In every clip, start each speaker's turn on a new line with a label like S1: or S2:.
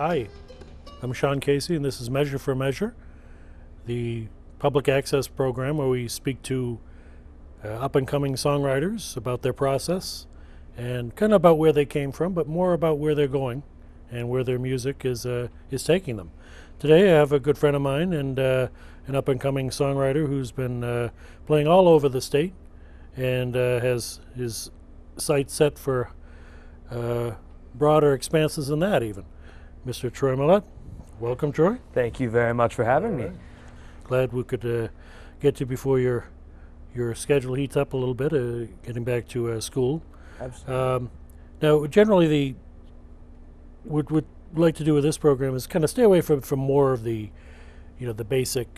S1: Hi, I'm Sean Casey, and this is Measure for Measure, the public access program where we speak to up-and-coming songwriters about their process and kind of about where they came from, but more about where they're going and where their music is taking them. Today I have a good friend of mine and an up-and-coming songwriter who's been playing all over the state and has his sights set for broader expanses than that even. Mr. Troy Millette. Welcome, Troy.
S2: Thank you very much for having me.
S1: Glad we could get you before your schedule heats up a little bit, getting back to school.
S2: Absolutely.
S1: Now, generally, what we'd like to do with this program is kind of stay away from more of the basic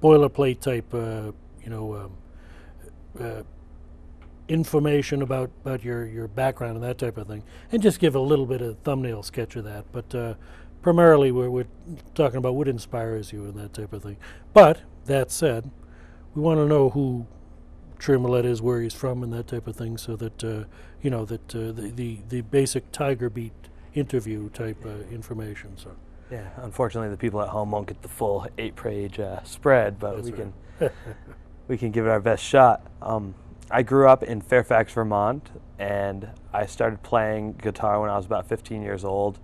S1: boilerplate type, information about your background and that type of thing, and just give a little bit of thumbnail sketch of that. But primarily we're talking about what inspires you and that type of thing. But that said, we want to know who Troy Millette is, where he's from, and that type of thing, so that the basic Tiger Beat interview type information. So
S2: yeah, unfortunately the people at home won't get the full 8-page spread, but we can give it our best shot. I grew up in Fairfax, Vermont, and I started playing guitar when I was about 15 years old,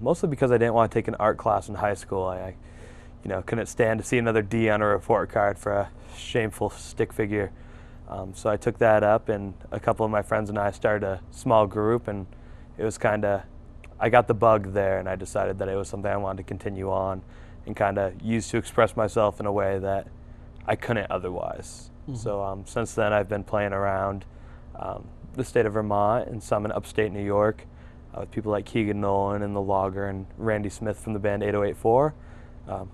S2: mostly because I didn't want to take an art class in high school. I couldn't stand to see another D on a report card for a shameful stick figure. So I took that up, and a couple of my friends and I started a small group, and it was I got the bug there, and I decided that it was something I wanted to continue on and kind of use to express myself in a way that I couldn't otherwise. Mm-hmm. So since then I've been playing around the state of Vermont and some in upstate New York with people like Keegan Nolan and The Logger and Randy Smith from the band 8084,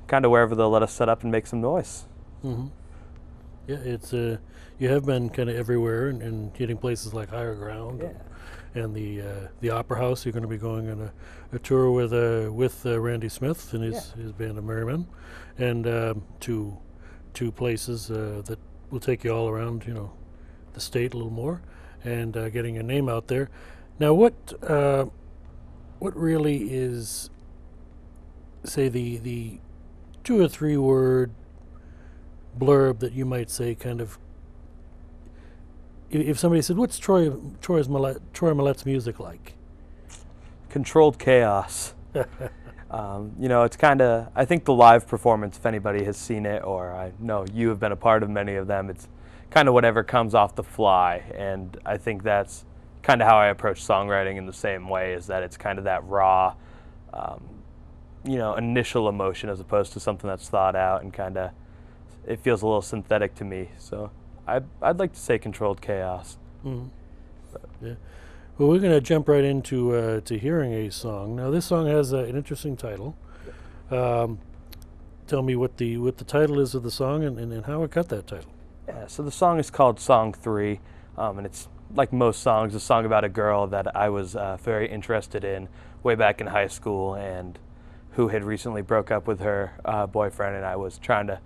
S2: kind of wherever they'll let us set up and make some noise.
S1: Mm-hmm. Yeah, it's you have been kind of everywhere and hitting places like Higher Ground.
S2: Yeah.
S1: And the Opera House. You're going to be going on a tour with Randy Smith and his band of Merrymen, and two places that will take you all around, the state a little more, and getting your name out there. Now, what really is, say, the 2 or 3 word blurb that you might say, kind of, if somebody said, "What's Troy Millette's music like?"
S2: Controlled chaos. It's kind of, I think the live performance, if anybody has seen it, or I know you have been a part of many of them, it's kind of whatever comes off the fly. And I think that's kind of how I approach songwriting in the same way, is that it's kind of that raw, initial emotion as opposed to something that's thought out, and kind of, it feels a little synthetic to me. So I'd like to say controlled chaos.
S1: Mm-hmm. Yeah. Well, we're going to jump right into to hearing a song. Now, this song has an interesting title. Tell me what the title is of the song and how it got that title.
S2: Yeah, so the song is called Song 3, and it's, like most songs, a song about a girl that I was very interested in way back in high school, and who had recently broke up with her boyfriend, and I was trying to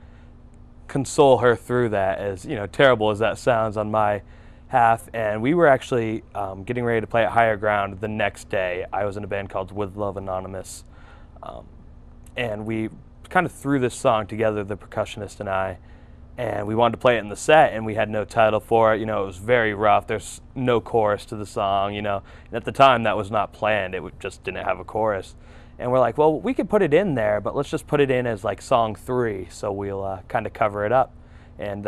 S2: console her through that, as terrible as that sounds on my half. And we were actually getting ready to play at Higher Ground the next day. I was in a band called With Love Anonymous, and we kind of threw this song together, the percussionist and I, and we wanted to play it in the set, and we had no title for it. It was very rough. There's no chorus to the song, and at the time that was not planned. It just didn't have a chorus. And we're like, well, we could put it in there, but let's just put it in as like Song 3, so we'll kind of cover it up. And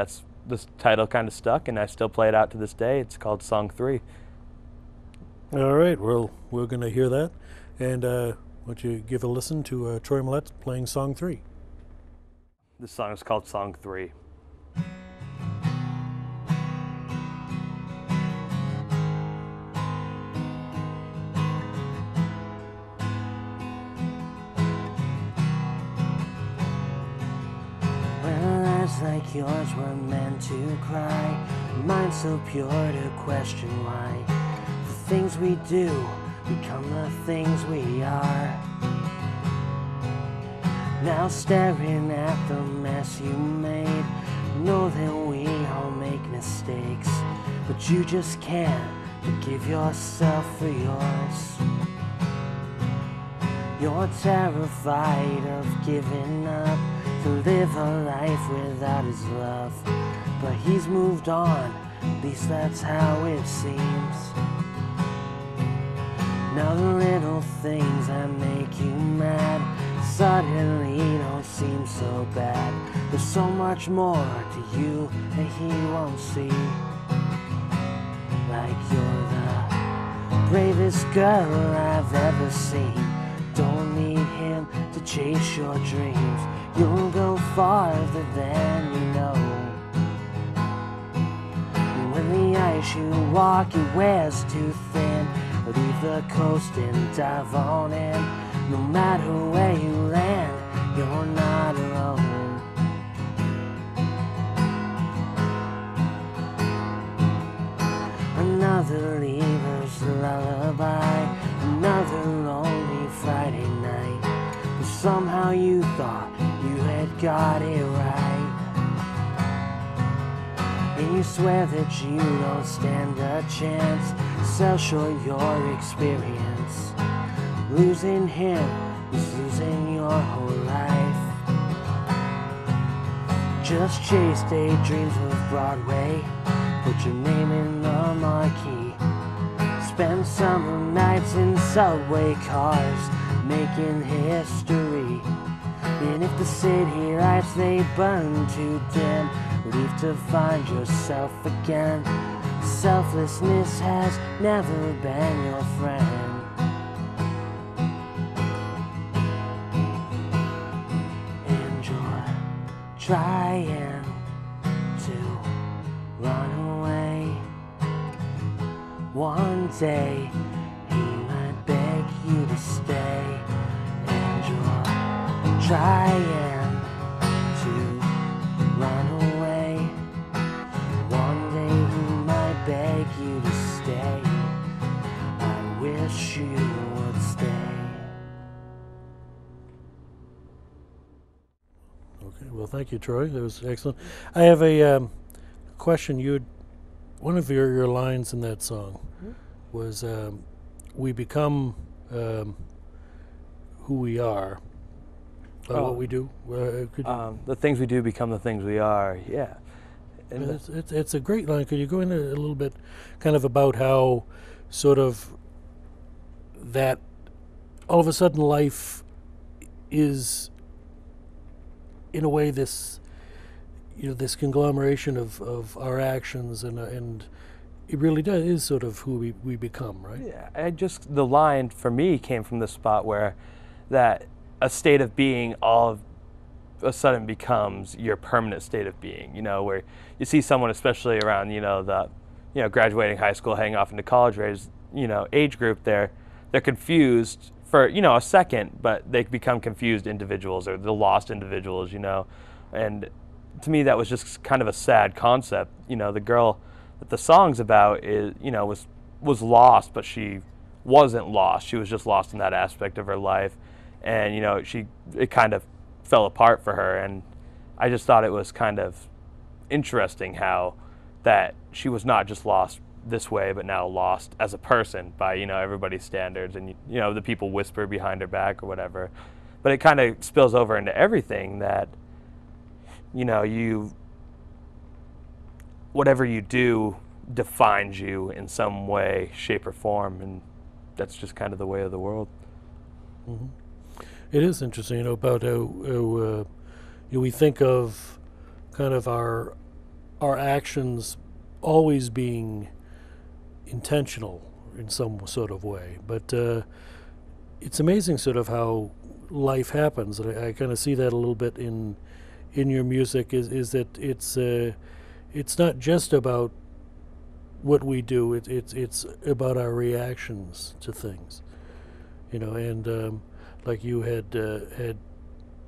S2: this title kind of stuck, and I still play it out to this day. It's called Song 3.
S1: All right, well, we're going to hear that. And why don't you give a listen to Troy Millette playing Song 3.
S2: This song is called Song 3.
S3: Like yours were meant to cry, mine so pure to question why the things we do become the things we are. Now staring at the mess you made, know that we all make mistakes, but you just can't forgive yourself for yours. You're terrified of giving up to live a life without his love. But he's moved on, at least that's how it seems. Now the little things that make you mad suddenly don't seem so bad. There's so much more to you that he won't see. Like you're the bravest girl I've ever seen. Don't need him to chase your dreams. You'll go farther than you know. And when the ice you walk you wears too thin, leave the coast and dive on in. No matter where you land, you're not alone. Another leaver's lullaby, another lonely Friday night. But somehow you thought you had got it right. And you swear that you don't stand a chance. Sell short your experience. Losing him is losing your whole life. Just chase daydreams of Broadway. Put your name in the marquee. Spend summer nights in subway cars, making history. And if the city lights they burn too dim, leave to find yourself again. Selflessness has never been your friend. And you're trying to run away. One day he might beg you to stay. And you're trying to run away. One day he might beg you to stay. I wish you would stay.
S1: Okay, well, thank you, Troy. That was excellent. I have a question. One of your lines in that song was, "We become who we are by what we do."
S2: The things we do become the things we are. Yeah. And
S1: it's a great line. Could you go into a little bit, kind of about how, sort of, that all of a sudden life is, in a way, this, this conglomeration of our actions, and it really is sort of who we become, right?
S2: Yeah, the line for me came from the spot where that a state of being all of a sudden becomes your permanent state of being, where you see someone, especially around, graduating high school, heading off into college age group, they're confused for, a second, but they become confused individuals, or the lost individuals, and to me that was just kind of a sad concept. The girl that the song's about is, was lost, but she wasn't lost. She was just lost in that aspect of her life, and it kind of fell apart for her. And I just thought it was kind of interesting how that she was not just lost this way, but now lost as a person by everybody's standards, and the people whisper behind her back or whatever. But it kind of spills over into everything, that whatever you do defines you in some way, shape, or form, and that's just kind of the way of the world.
S1: Mm-hmm. It is interesting, about how we think of kind of our actions always being intentional in some sort of way, but it's amazing sort of how life happens, and I kind of see that a little bit in your music. Is that it's not just about what we do; it's about our reactions to things, and like you had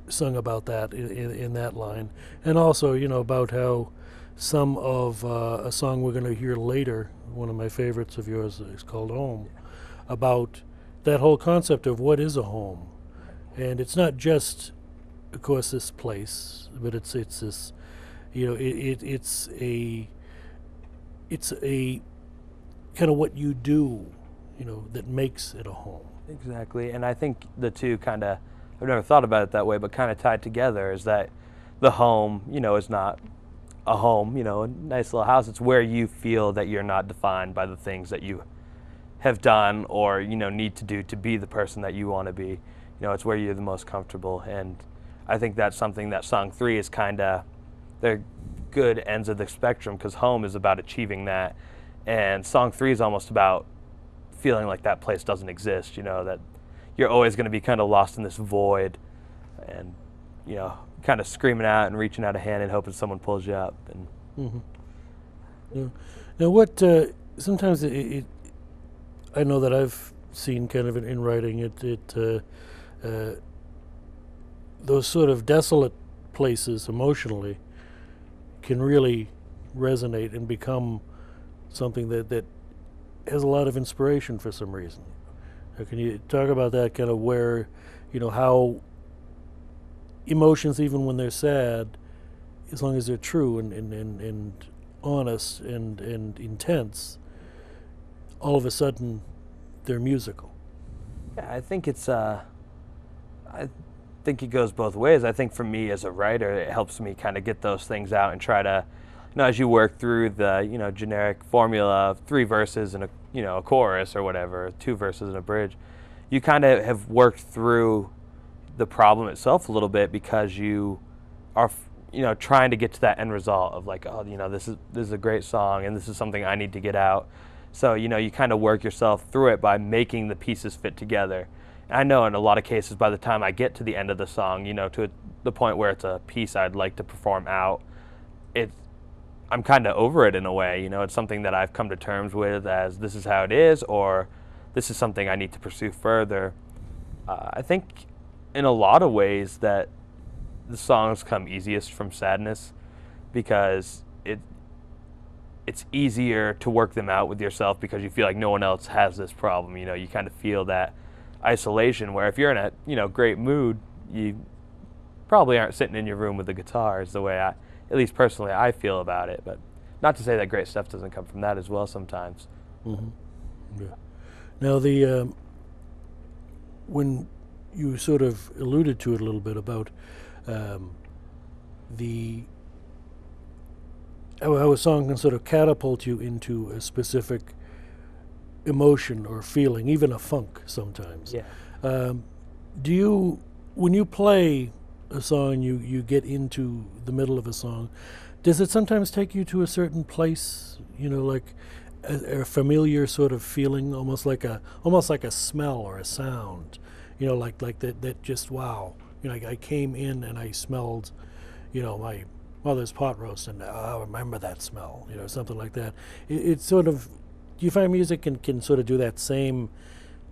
S1: sung about that in that line, and also about how some of a song we're going to hear later, one of my favorites of yours, is called "Home," about that whole concept of what is a home, and it's not just, of course, this place, but it's this, it's a kind of what you do, that makes it a home.
S2: Exactly, and I think the two kind of, I've never thought about it that way, but kind of tied together is that the home, is not a home, a nice little house. It's where you feel that you're not defined by the things that you have done or, need to do to be the person that you want to be. It's where you're the most comfortable, and I think that's something that song 3 is kind of, they're good ends of the spectrum, because home is about achieving that, and song 3 is almost about feeling like that place doesn't exist, that you're always going to be kind of lost in this void and, kind of screaming out and reaching out a hand and hoping someone pulls you up. And
S1: Yeah. Now, what sometimes I know that I've seen kind of in writing those sort of desolate places emotionally can really resonate and become something that has a lot of inspiration for some reason. Can you talk about that, kind of where, how emotions, even when they're sad, as long as they're true and honest and intense, all of a sudden they're musical?
S2: Yeah, I think I think it goes both ways. I think for me as a writer, it helps me kind of get those things out and try to, as you work through the, generic formula of 3 verses and a chorus or whatever, 2 verses and a bridge, you kind of have worked through the problem itself a little bit, because you are, trying to get to that end result of like, oh, this is a great song and this is something I need to get out. So, you kind of work yourself through it by making the pieces fit together. And I know in a lot of cases, by the time I get to the end of the song, to the point where it's a piece I'd like to perform out, I'm kind of over it in a way. It's something that I've come to terms with as this is how it is, or this is something I need to pursue further. I think in a lot of ways that the songs come easiest from sadness, because it's easier to work them out with yourself, because you feel like no one else has this problem. You kind of feel that isolation, where if you're in a great mood, you probably aren't sitting in your room with a guitar, is the way at least personally I feel about it. But not to say that great stuff doesn't come from that as well sometimes.
S1: Mm-hmm. Yeah. Now, when you sort of alluded to it a little bit about how a song can sort of catapult you into a specific emotion or feeling, even a funk sometimes.
S2: Yeah.
S1: When you play a song, you get into the middle of a song, does it sometimes take you to a certain place, like a familiar sort of feeling, almost like a smell or a sound, like that just, wow, I came in and I smelled, my mother's pot roast, and I remember that smell, something like that. It's sort of, do you find music can sort of do that same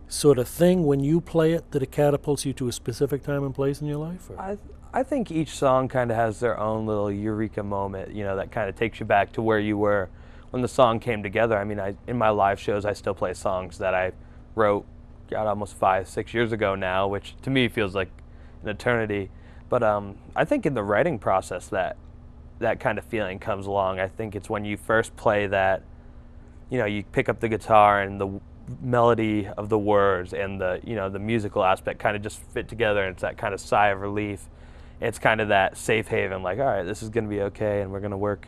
S1: sort of thing when you play it, that it catapults you to a specific time and place in your life? Or?
S2: I think each song kind of has their own little eureka moment, that kind of takes you back to where you were when the song came together. I mean, in my live shows, I still play songs that I wrote, almost 5-6 years ago now, which to me feels like an eternity. But I think in the writing process that kind of feeling comes along. I think it's when you first play that, you pick up the guitar and the melody of the words and the musical aspect kind of just fit together, and it's that kind of sigh of relief. It's kind of that safe haven, like, all right, this is going to be okay, and we're going to work,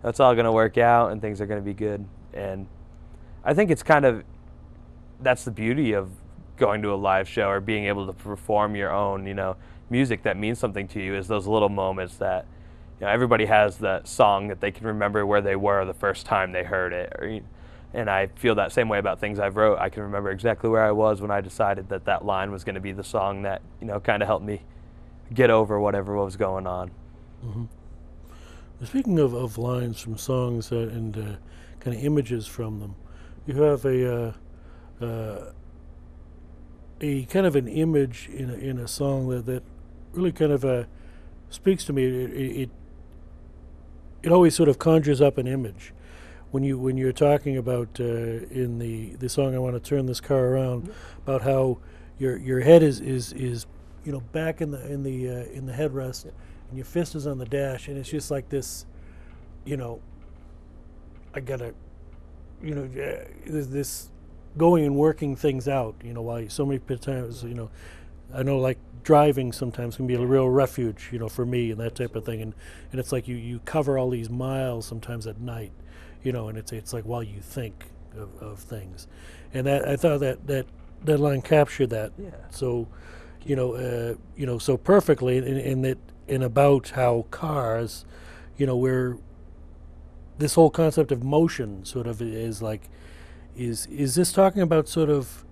S2: it's all going to work out, and things are going to be good. And I think it's kind of, that's the beauty of going to a live show or being able to perform your own, music that means something to you, is those little moments that, everybody has that song that they can remember where they were the first time they heard it. And I feel that same way about things I've wrote. I can remember exactly where I was when I decided that line was going to be the song that, kind of helped me get over whatever was going on.
S1: Mm-hmm. Speaking of lines from songs and kind of images from them, you have a kind of an image in a song that really kind of speaks to me. It always sort of conjures up an image. When you're talking about in the song, I Want to Turn This Car Around, about how your head is back in the headrest, and your fist is on the dash, and it's just like this, I gotta, there's this going and working things out. You know, why so many times, you know, I know like driving sometimes can be a real refuge, you know, for me and that type of thing. And it's like you cover all these miles sometimes at night, you know, and it's like while you think of things. And that I thought that line captured that.
S2: Yeah.
S1: So, you know, so perfectly in about how cars, you know, where this whole concept of motion sort of is like, is this talking about sort of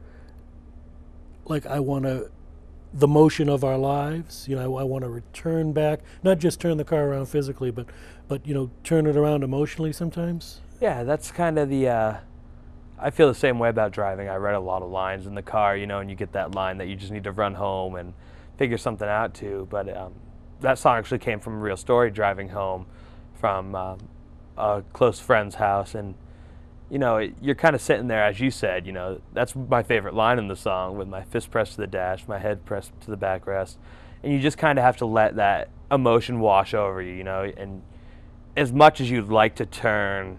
S1: like the motion of our lives? You know, I want to return back, not just turn the car around physically, but you know, turn it around emotionally sometimes.
S2: Yeah, that's kind of the. I feel the same way about driving. I read a lot of lines in the car, you know, and you get that line that you just need to run home and figure something out to. But that song actually came from a real story, driving home from a close friend's house. And, you know, you're kind of sitting there, as you said, you know, that's my favorite line in the song, with my fist pressed to the dash, my head pressed to the backrest. And you just kind of have to let that emotion wash over you, you know. And as much as you'd like to turn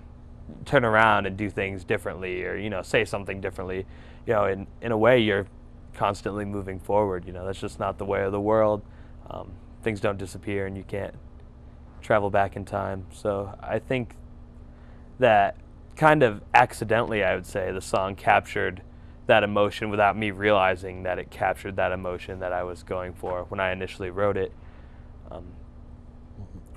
S2: around and do things differently, or, you know, say something differently, you know, in a way you're constantly moving forward. You know, that's just not the way of the world. Things don't disappear and you can't travel back in time. So I think that kind of accidentally, I would say, the song captured that emotion without me realizing that it captured that emotion that I was going for when I initially wrote it.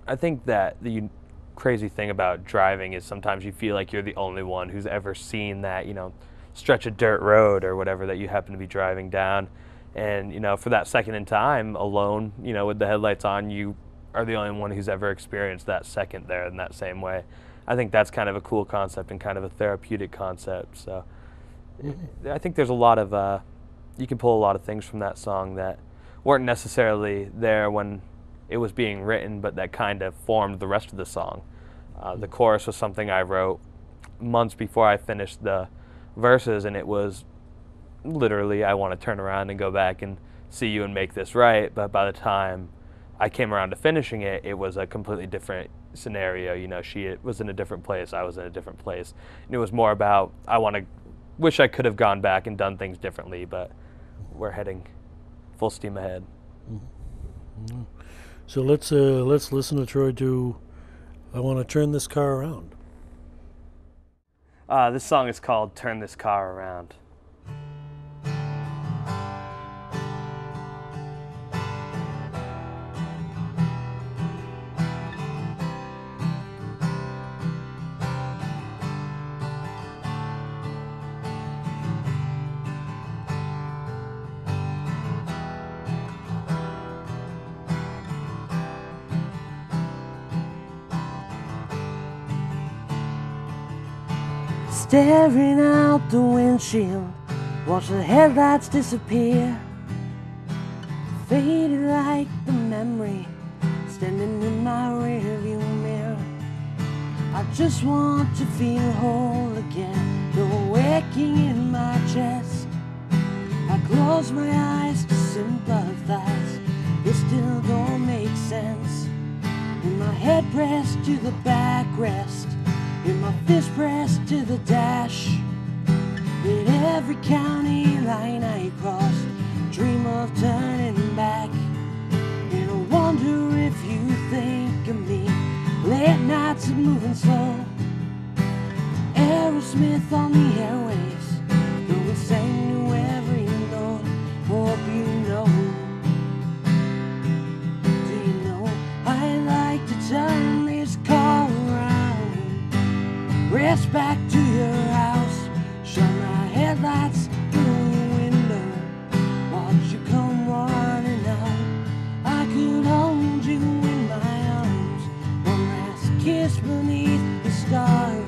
S2: I think that the crazy thing about driving is sometimes you feel like you're the only one who's ever seen that, you know, stretch of dirt road or whatever that you happen to be driving down. And, you know, for that second in time alone, you know, with the headlights on, you are the only one who's ever experienced that second there in that same way. I think that's kind of a cool concept and kind of a therapeutic concept. So I think there's a lot of, you can pull a lot of things from that song that weren't necessarily there when it was being written, but that kind of formed the rest of the song. The chorus was something I wrote months before I finished the verses, and it was literally, I want to turn around and go back and see you and make this right. But by the time I came around to finishing it, it was a completely different scenario. You know, she was in a different place, I was in a different place. And it was more about, wish I could have gone back and done things differently, but we're heading full steam ahead.
S1: Mm-hmm. So let's listen to Troy do I Want to Turn This Car Around.
S2: This song is called Turn This Car Around.
S3: Staring out the windshield, watch the headlights disappear. Faded like the memory, standing in my rearview mirror. I just want to feel whole again, no waking in my chest. I close my eyes to sympathize, it still don't make sense. With my head pressed to the backrest, with my fist pressed to the dash. At every county line I cross, dream of turning back. And I wonder if you think of me, late nights of moving slow. Aerosmith on the airwaves, though it sang to every note. Hope you know, do you know, I like to turn this car around, race back to your house, shine my headlights through your window, watch you come running out. I could hold you in my arms, one last kiss beneath the stars.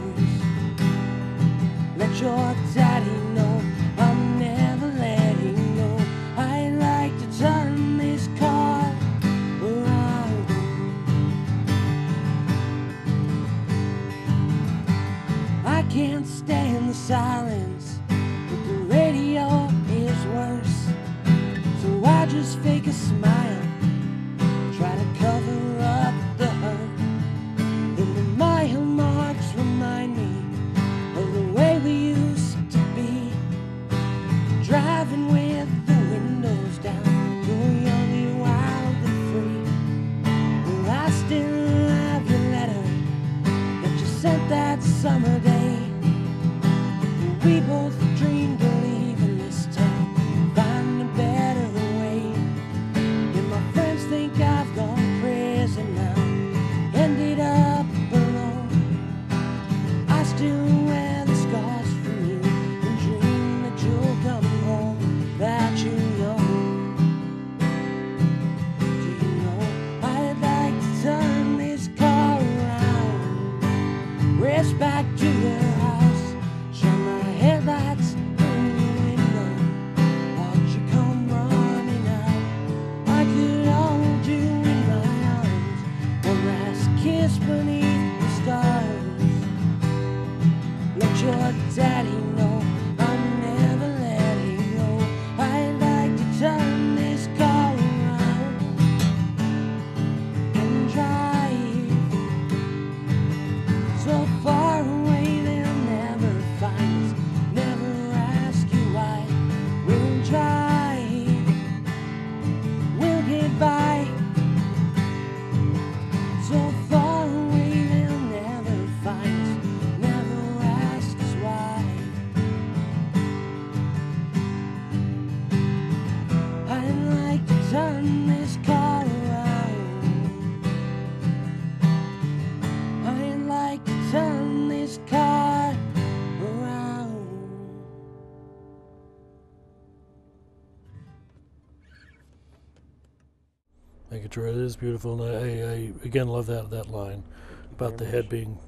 S3: Let your daddy know I'm never letting go. I like to turn this car around. I can't stand the silence, but the radio is worse. So I just fake a smile, try to cover up the hurt. Then the mile marks remind me of the way we used to be. turn this car around. I'd like to turn this car around.
S1: Thank you, Troy. It is beautiful, and I again love that line about the head being,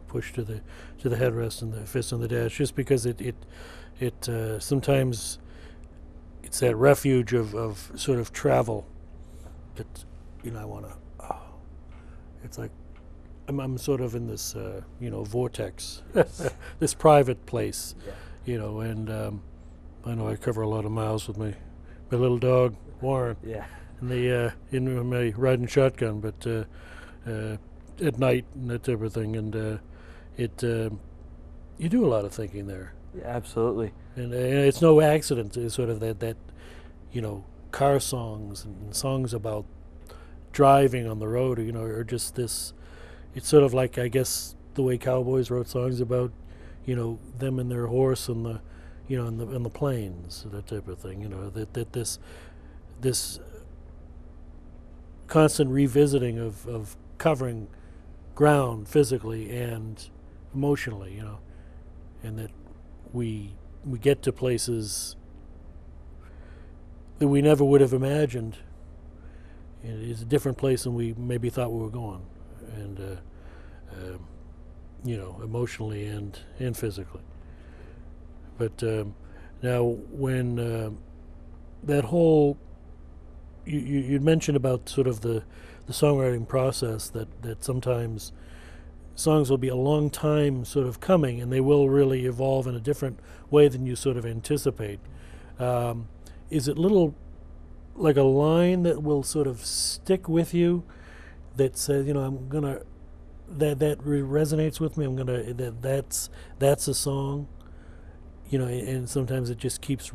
S1: pushed to the headrest and the fist on the dash, just because it sometimes it's that refuge of sort of travel that I want to. Oh, it's like I'm sort of in this vortex, this private place, and I know I cover a lot of miles with my little dog Warren.
S2: Yeah.
S1: In my riding shotgun, but at night and that type of thing, and you do a lot of thinking there.
S2: Yeah, absolutely.
S1: And it's no accident. It's sort of that car songs and songs about driving on the road, or just this. It's sort of like, I guess, the way cowboys wrote songs about, them and their horse and the, in the plains, that type of thing. That this constant revisiting of covering ground physically and emotionally, and that we get to places that we never would have imagined. It's a different place than we maybe thought we were going, and emotionally and physically. But now, when that whole you'd mentioned about sort of the songwriting process, that sometimes songs will be a long time sort of coming, and they will really evolve in a different way than you sort of anticipate. Is it little like a line that will sort of stick with you that says, I'm gonna that resonates with me. I'm gonna that's a song, and sometimes it just keeps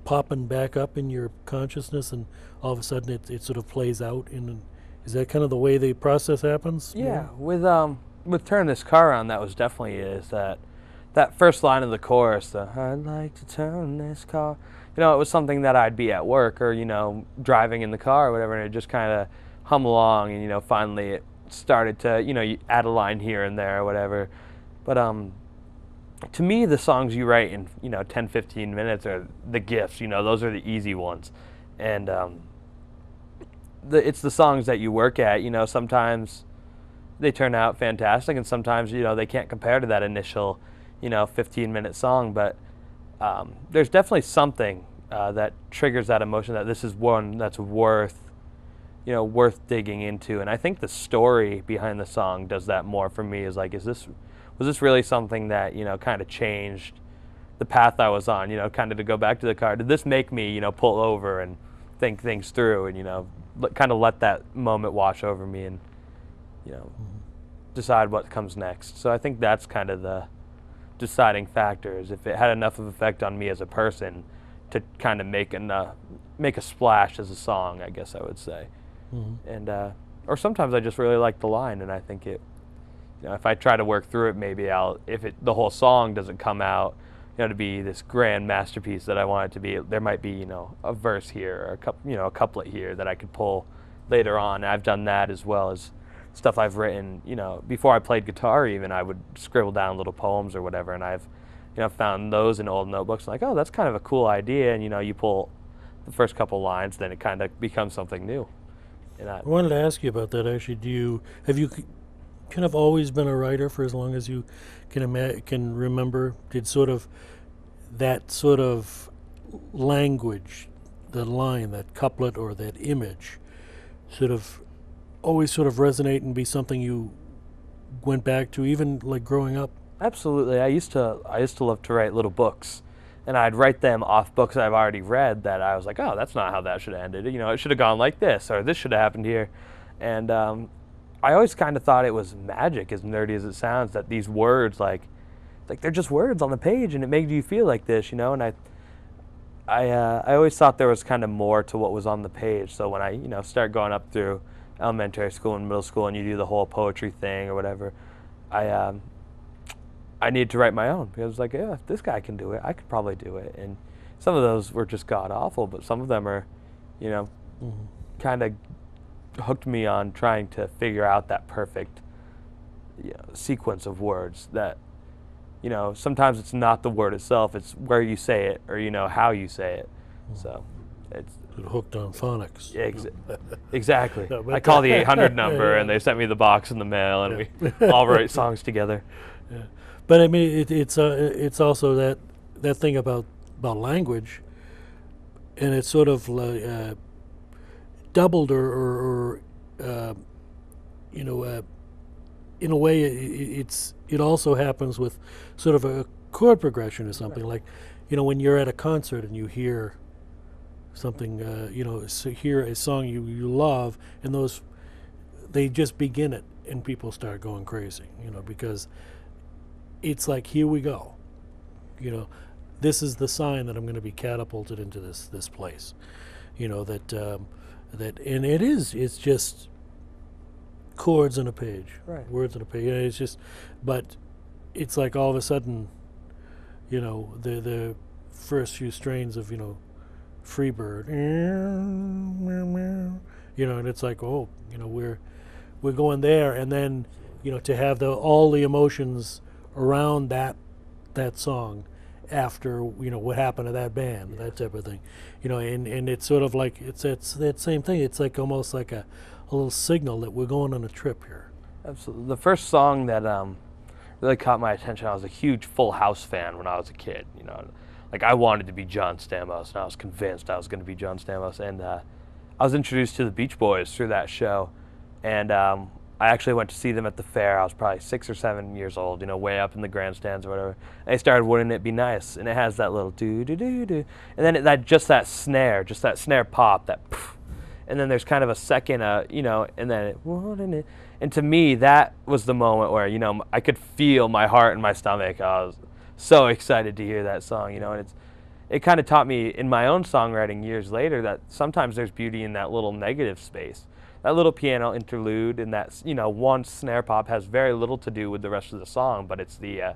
S1: popping back up in your consciousness, and all of a sudden it sort of plays out. Is that kind of the way the process happens?
S2: Yeah, with Turn This Car Around, that was definitely it, is that first line of the chorus, the I'd like to turn this car, it was something that I'd be at work or, driving in the car or whatever, and it just kind of hum along, and, finally it started to, you add a line here and there or whatever. But to me, the songs you write in 10, 15 minutes are the gifts. Those are the easy ones, and it's the songs that you work at. Sometimes they turn out fantastic, and sometimes they can't compare to that initial 15-minute song. But there's definitely something that triggers that emotion, that this is one that's worth digging into. And I think the story behind the song does that more for me. Is like, was this really something that, kind of changed the path I was on, kind of to go back to the car? Did this make me, pull over and think things through and, kind of let that moment wash over me and, decide what comes next? So I think that's kind of the deciding factor, is if it had enough of effect on me as a person to kind of make a splash as a song, I guess I would say. Mm-hmm. And, or sometimes I just really like the line, and I think it, if I try to work through it, maybe the whole song doesn't come out, to be this grand masterpiece that I want it to be, there might be, a verse here or a couplet here that I could pull later on. And I've done that as well as stuff I've written, before I played guitar even, I would scribble down little poems or whatever, and I've, found those in old notebooks, like, oh, that's kind of a cool idea, and, you pull the first couple lines, then it kind of becomes something new. And I
S1: wanted to ask you about that, actually. Have you kind of always been a writer for as long as you can remember? Did sort of that sort of language, the line, that couplet or that image, sort of always sort of resonate and be something you went back to, even like growing up?
S2: Absolutely. I used to love to write little books, and I'd write them off books I've already read that I was like, oh, that's not how that should have ended. It should have gone like this, or this should have happened here. And I always kind of thought it was magic, as nerdy as it sounds, that these words, like they're just words on the page, and it made you feel like this, And I always thought there was kind of more to what was on the page. So when I, start going up through elementary school and middle school, and you do the whole poetry thing or whatever, I needed to write my own, because I was like, yeah, if this guy can do it, I could probably do it. And some of those were just god awful, but some of them are, kind of hooked me on trying to figure out that perfect sequence of words that, sometimes it's not the word itself, it's where you say it or, how you say it. So it's
S1: hooked on phonics.
S2: Exactly.
S1: No,
S2: I call the 800 number and they sent me the box in the mail and we all write songs together.
S1: Yeah. But I mean, it's also that thing about language, and it's sort of like, doubled or in a way it also happens with sort of a chord progression or something. Like, when you're at a concert and you hear something, hear a song you love, and they just begin it and people start going crazy, because it's like, here we go, this is the sign that I'm going to be catapulted into this place, and it's just chords on a page,
S2: right,
S1: words on a page. It's just, but it's like all of a sudden, the first few strains of Freebird, and it's like, oh, we're going there, and then to have all the emotions around that song after what happened to that band, that type of thing, and it's sort of like it's that same thing. It's like almost like a little signal that we're going on a trip here.
S2: Absolutely. The first song that really caught my attention, I was a huge Full House fan when I was a kid. Like, I wanted to be John Stamos, and I was convinced I was going to be John Stamos. And I was introduced to the Beach Boys through that show, and I actually went to see them at the fair. I was probably 6 or 7 years old, way up in the grandstands or whatever. And they started "Wouldn't It Be Nice," and it has that little do do do do, and then that snare pop, that poof. And then there's kind of a second, and then wouldn't it? And to me, that was the moment where I could feel my heart in my stomach. I was so excited to hear that song, and it kind of taught me in my own songwriting years later that sometimes there's beauty in that little negative space. That little piano interlude and that one snare pop has very little to do with the rest of the song, but it's the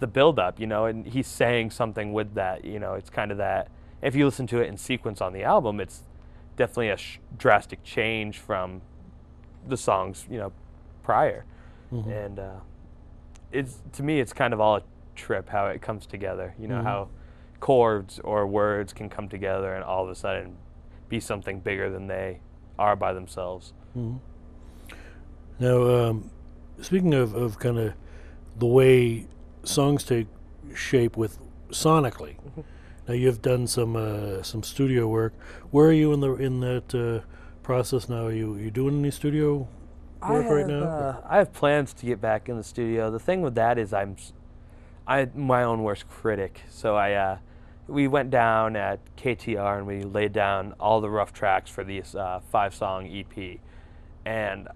S2: build up, and he's saying something with that. It's kind of that. If you listen to it in sequence on the album, it's definitely a drastic change from the songs prior. And to me it's kind of all a trip how it comes together, how chords or words can come together and all of a sudden be something bigger than they are by themselves.
S1: Now, speaking of kind of the way songs take shape with sonically, now you've done some studio work. Where are you in that process now? Are you doing any studio work right now?
S2: I have plans to get back in the studio. The thing with that is I'm my own worst critic. So we went down at KTR and we laid down all the rough tracks for this 5-song EP, and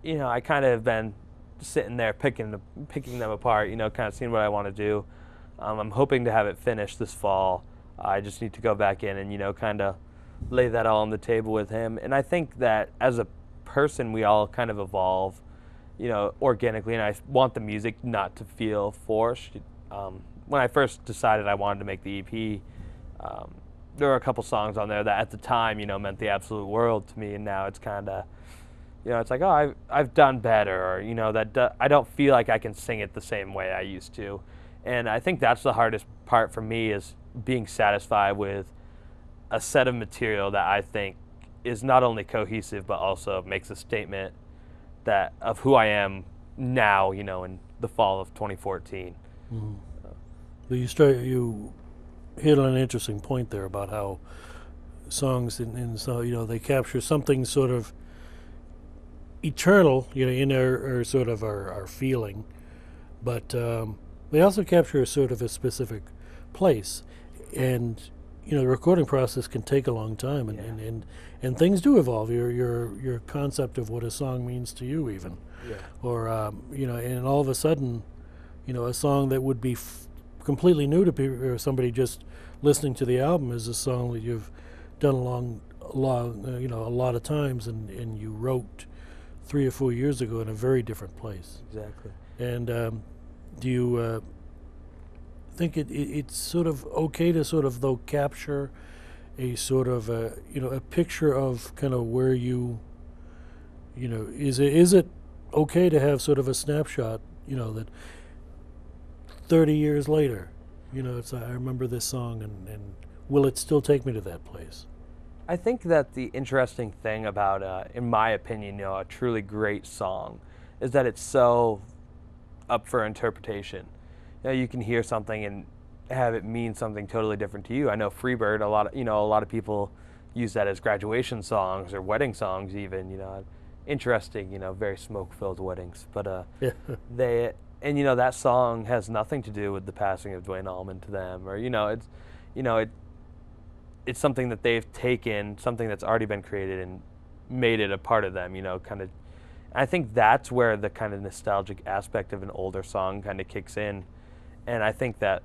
S2: I kind of have been sitting there picking them apart. Kind of seeing what I want to do. I'm hoping to have it finished this fall. I just need to go back in and kind of lay that all on the table with him. And I think that as a person, we all kind of evolve, organically. And I want the music not to feel forced. When I first decided I wanted to make the EP, there were a couple songs on there that at the time, meant the absolute world to me. And now it's kind of, it's like, oh, I've done better, or I don't feel like I can sing it the same way I used to. And I think that's the hardest part for me, is being satisfied with a set of material that I think is not only cohesive but also makes a statement that of who I am now, in the fall of 2014.
S1: But you hit on an interesting point there about how songs and so they capture something sort of eternal, in our sort of our feeling, but they also capture a sort of a specific place, and the recording process can take a long time, and things do evolve. Your concept of what a song means to you, even, or and all of a sudden, a song that would be completely new to people, or somebody just listening to the album, is a song that you've done a lot of times, and you wrote 3 or 4 years ago in a very different place.
S2: Exactly.
S1: And do you think it's sort of okay to sort of, though, capture a sort of a, a picture of kind of where is it okay to have sort of a snapshot, that 30 years later, it's I remember this song, and will it still take me to that place?
S2: I think that the interesting thing about, in my opinion, a truly great song is that it's so up for interpretation. You can hear something and have it mean something totally different to you. I know Freebird, a lot of people use that as graduation songs or wedding songs even, interesting, very smoke-filled weddings. But that song has nothing to do with the passing of Dwayne Allman to them, or it's something that they've taken, something that's already been created, and made it a part of them, kind of. I think that's where the kind of nostalgic aspect of an older song kind of kicks in. And I think that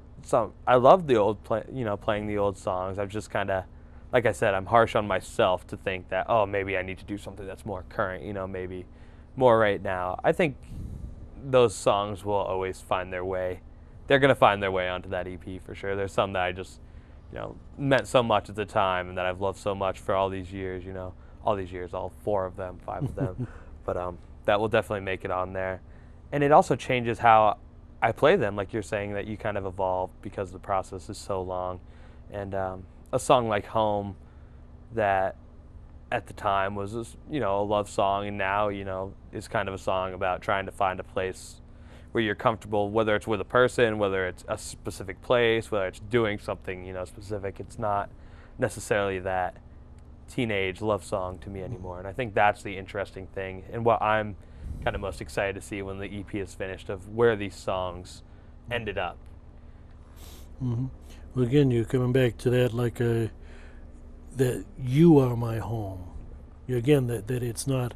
S2: I love the old playing the old songs. I've just kind of, like I said, I'm harsh on myself to think that, oh, maybe I need to do something that's more current, maybe more right now. I think those songs will always find their way. They're going to find their way onto that EP for sure. There's some that I just, meant so much at the time and that I've loved so much for all these years, all 4 of them, 5 of them. But that will definitely make it on there. And it also changes how I play them, like you're saying, that you kind of evolve because the process is so long. And a song like Home, that at the time was a love song, and now is kind of a song about trying to find a place where you're comfortable, whether it's with a person, whether it's a specific place, whether it's doing something specific. It's not necessarily that teenage love song to me anymore. And I think that's the interesting thing, and what I'm kind of most excited to see when the EP is finished, of where these songs ended up.
S1: Mm-hmm. Well, again, you're coming back to that, like that you are my home. Again, that it's not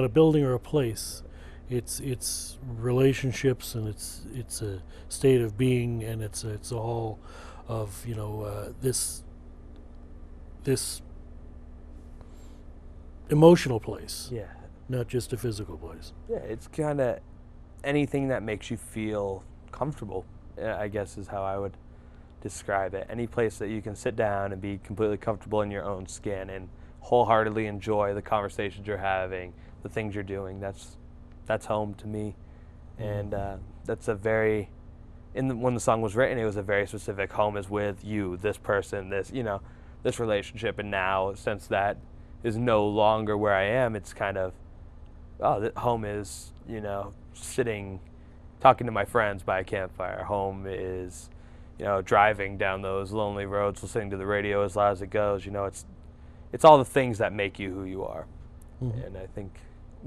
S1: a building or a place. It's relationships, and it's a state of being, and it's all of this emotional place.
S2: Yeah.
S1: Not just a physical place.
S2: Yeah, it's kind of anything that makes you feel comfortable, I guess is how I would describe it. Any place that you can sit down and be completely comfortable in your own skin and wholeheartedly enjoy the conversations you're having, the things you're doing. That's home to me. And that's a very, when the song was written, it was a very specific, home is with you, this person, this relationship. And now, since that is no longer where I am, it's kind of, home is, sitting, talking to my friends by a campfire. Home is, driving down those lonely roads, listening to the radio as loud as it goes. It's all the things that make you who you are. Mm-hmm.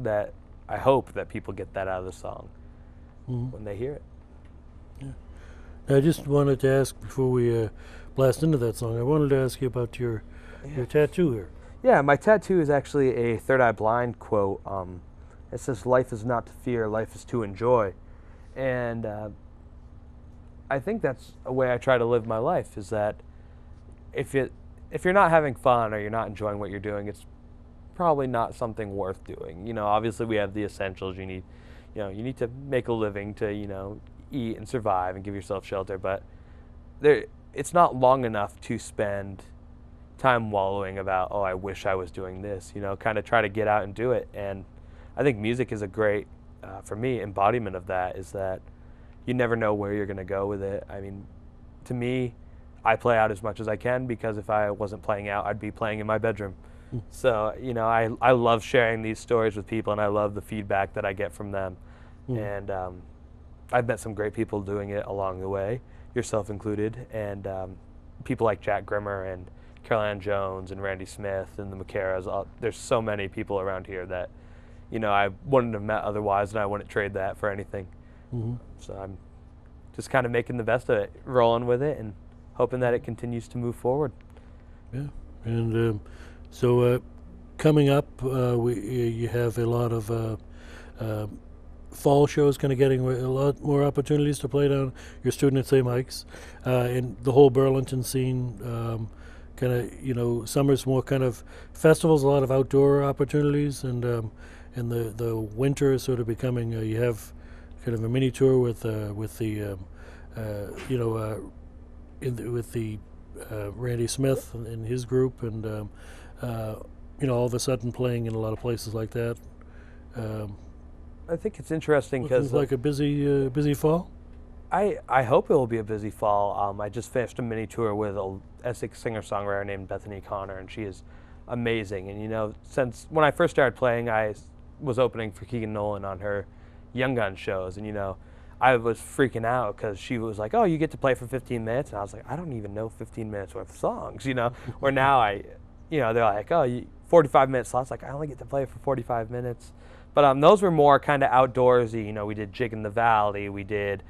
S2: And I hope that people get that out of the song when they hear it.
S1: Yeah. I just wanted to ask, before we blast into that song, I wanted to ask you about your tattoo here.
S2: Yeah, my tattoo is actually a Third Eye Blind quote. It says, "Life is not to fear, life is to enjoy." And I think that's a way I try to live my life, is that if you're not having fun or you're not enjoying what you're doing, it's probably not something worth doing. Obviously we have the essentials. You need to make a living to, eat and survive and give yourself shelter, but it's not long enough to spend time wallowing about, oh, I wish I was doing this, kind of try to get out and do it. And I think music is a great, for me, embodiment of that, is that you never know where you're going to go with it. I mean, to me, I play out as much as I can, because if I wasn't playing out, I'd be playing in my bedroom. So, I love sharing these stories with people, and I love the feedback that I get from them. And I've met some great people doing it along the way, yourself included, and people like Jack Grimmer and Caroline Jones and Randy Smith and the McCaras. There's so many people around here that, I wouldn't have met otherwise, and I wouldn't trade that for anything. Mm-hmm. So I'm just kind of making the best of it, rolling with it, and hoping that it continues to move forward.
S1: Yeah, and so coming up, you have a lot of fall shows, kind of getting a lot more opportunities to play down your student at St. Mike's, and the whole Burlington scene. Kind of, summer's more kind of festivals, a lot of outdoor opportunities, and the winter is sort of becoming. You have kind of a mini tour with the Randy Smith and his group, and all of a sudden playing in a lot of places like that.
S2: I think it's interesting because
S1: like a busy fall.
S2: I hope it will be a busy fall. I just finished a mini tour with a Essex singer-songwriter named Bethany Connor, and she is amazing. And since when I first started playing, I was opening for Keegan Nolan on her Young Gun shows, and I was freaking out because she was like, "Oh, you get to play for 15 minutes," and I was like, "I don't even know 15 minutes worth of songs," Or now they're like, "Oh, 45-minute slots." Like I only get to play for 45 minutes, but those were more kind of outdoorsy. We did Jig in the Valley, we did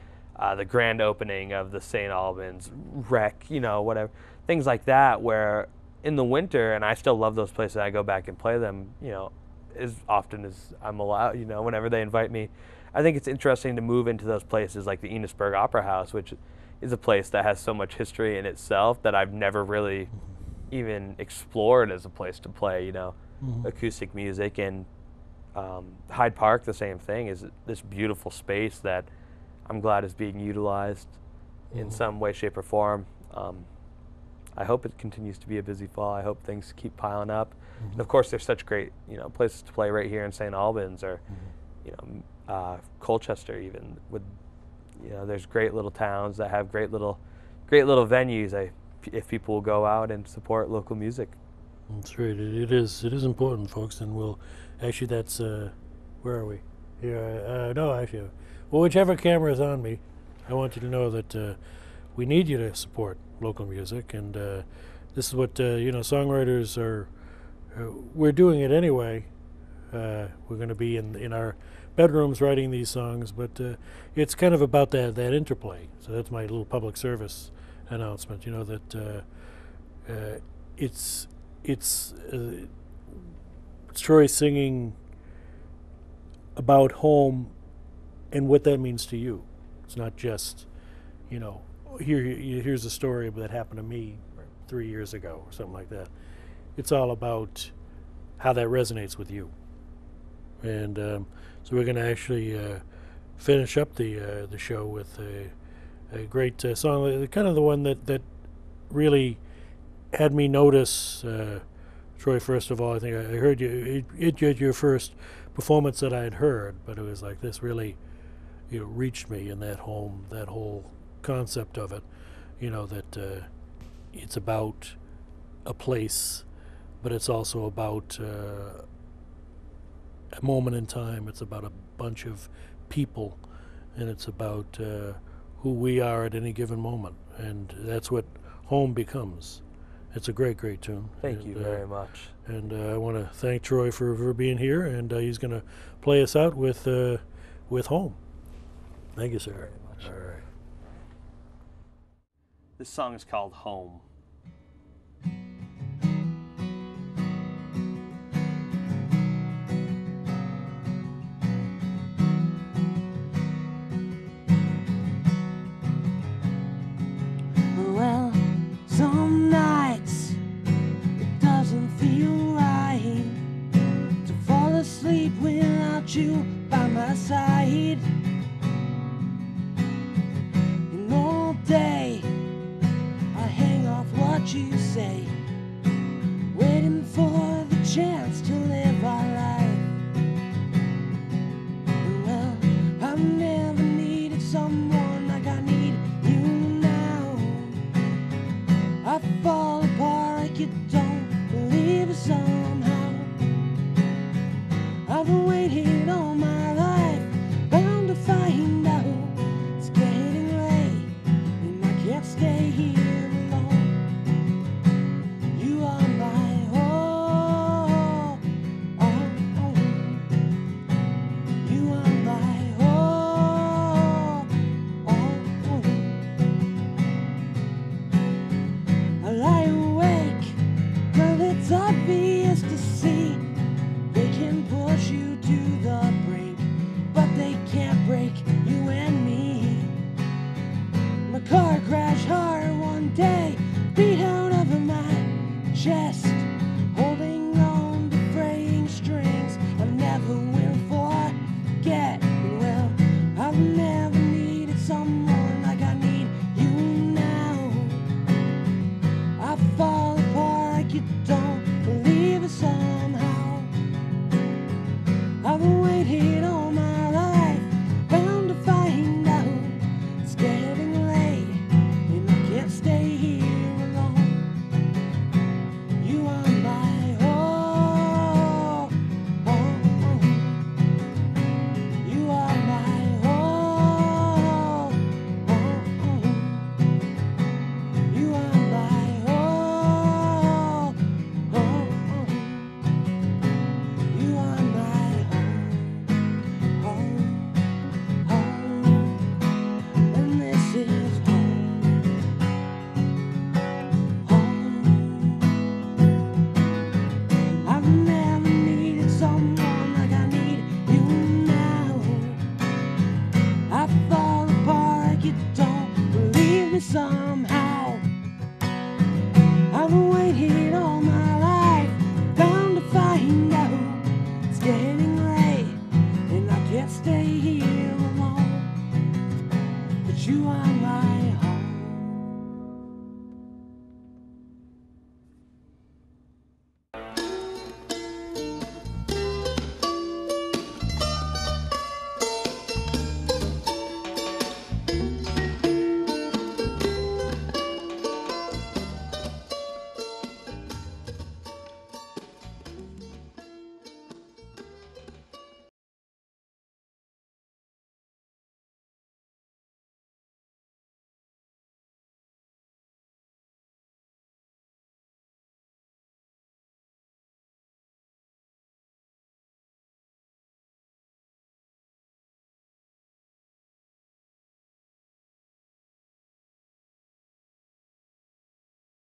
S2: the grand opening of the St. Albans Rec, whatever things like that. Where in the winter, and I still love those places, I go back and play them, as often as I'm allowed, whenever they invite me. I think it's interesting to move into those places like the Enosburg Opera House, which is a place that has so much history in itself that I've never really even explored as a place to play, acoustic music. And Hyde Park, the same thing, is this beautiful space that I'm glad is being utilized in some way, shape, or form. I hope it continues to be a busy fall. I hope things keep piling up. And of course, there's such great, places to play right here in St. Albans, or Colchester even. There's great little towns that have great little venues. If people will go out and support local music.
S1: That's right. It is important, folks. And that's where are we? Here. No, actually, well, whichever camera is on me, I want you to know that we need you to support local music, and this is what songwriters are. We're doing it anyway. We're going to be in our bedrooms writing these songs, but it's kind of about that interplay. So that's my little public service announcement. That it's Troy singing about home and what that means to you. It's not just here's a story that happened to me 3 years ago or something like that. It's all about how that resonates with you. And so we're going to actually finish up the show with a great song, kind of the one that really had me notice. Troy, first of all, I think I heard you. It your first performance that I had heard, but it was like this really, reached me in that whole concept of it. That it's about a place, but it's also about a moment in time. It's about a bunch of people, and it's about who we are at any given moment, and that's what home becomes. It's a great tune.
S2: Thank you very much.
S1: And I want to thank Troy for being here, and he's going to play us out with Home. Thank you, sir.
S2: Very much.
S1: All right.
S2: This song is called Home.
S3: Well, some nights it doesn't feel right to fall asleep without you by my side. And all day I hang off what you say, waiting for the chance to live our life. Well, I've never needed someone like I need you now. I fall apart like you don't believe it somehow. I've waited all my life, bound to find out it's getting late, and I can't stay here alone. You are my all, all. You are my all, all. I lie awake, but it's obvious to see they can push you to the